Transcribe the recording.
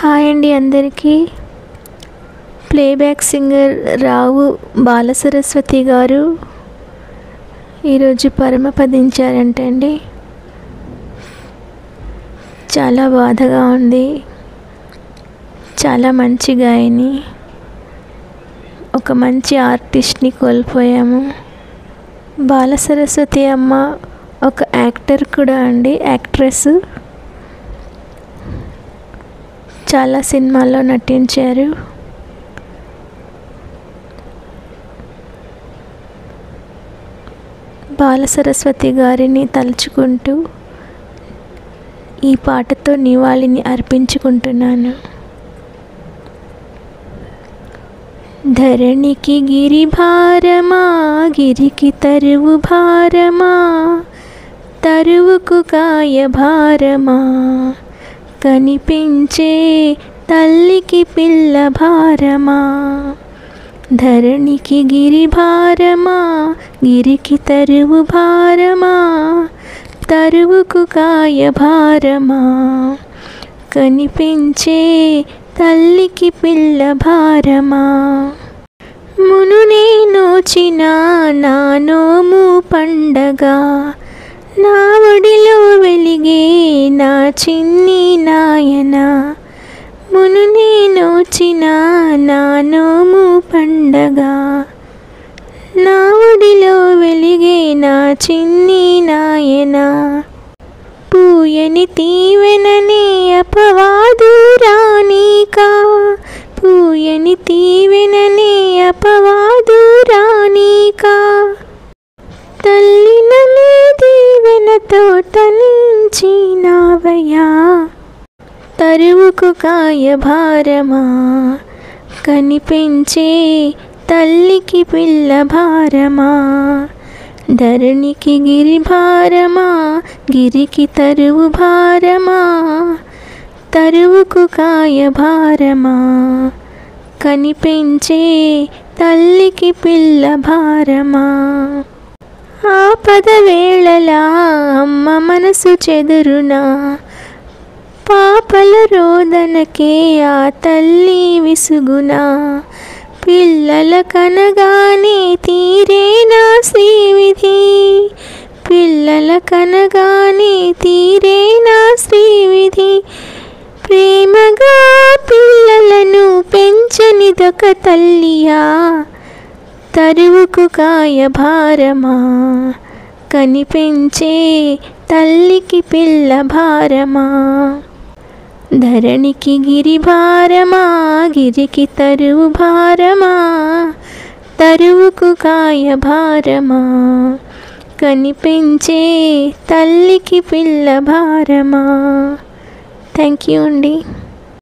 Hi అండి అందరికీ. Playback singer రావు బాలసరస్వతి గారు ఈరోజు పరమపదించారంటండి. చాలా బాధగా ఉంది. చాలా మంచి గాయని, ఒక మంచి ఆర్టిస్ట్ని కోల్పోయాము. బాలసరస్వతి అమ్మ ఒక యాక్టర్ కూడా అండి, యాక్ట్రెస్. చాలా సినిమాల్లో నటించారు. బాలసరస్వతి గారిని తలుచుకుంటూ ఈ పాటతో నివాళిని అర్పించుకుంటున్నాను. ధరణికి గిరి భారమా, గిరికి తరువు భారమా, తరువుకు కాయ భారమా, కనిపించే తల్లికి పిల్ల భారమా. ధరణికి గిరి భారమా, గిరికి తరువు భారమా, తరువుకు కాయ భారమా, కనిపించే తల్లికి పిల్ల భారమా. మునునే నోచిన నా నోము పండగ, నా ఒడిలో వెలిగే నా చిన్ని నాయన. మునునే నోచిన నా నోము పండగ, నా ఒడిలో వెలిగే నా చిన్ని నాయన. పూయని తీవెననే అపవాదు రానీకా, పూయని తీవెననే అపవాదు రానీకా. తల్లిననే దీవెనతో తనించినావయ్యా, తరువుకు కాయ భారమా, కనిపించే తల్లికి పిల్ల భారమా. ధరణికి గిరి భారమా, గిరికి తరువు భారమా, తరువుకు కాయ భారమా, కనిపించే తల్లికి పిల్ల భారమా. ఆపద వేళలా అమ్మ మనసు చెదురునా, పాపల రోదనకే ఆ తల్లి విసుగునా. పిల్లల కనగానే తీరేనా శ్రీవిధి, పిల్లల కనగానే తీరేనా శ్రీవిధి. ప్రేమగా పిల్లలను పెంచనిదొక తల్లియా, తరువుకు కాయ భారమా, కనిపించే తల్లికి పిల్ల భారమా. ధరణికి గిరి భారమా, గిరికి తరువు భారమా, తరువుకు కాయ భారమా, కనిపించే తల్లికి పిల్ల భారమా. థ్యాంక్ యూ అండి.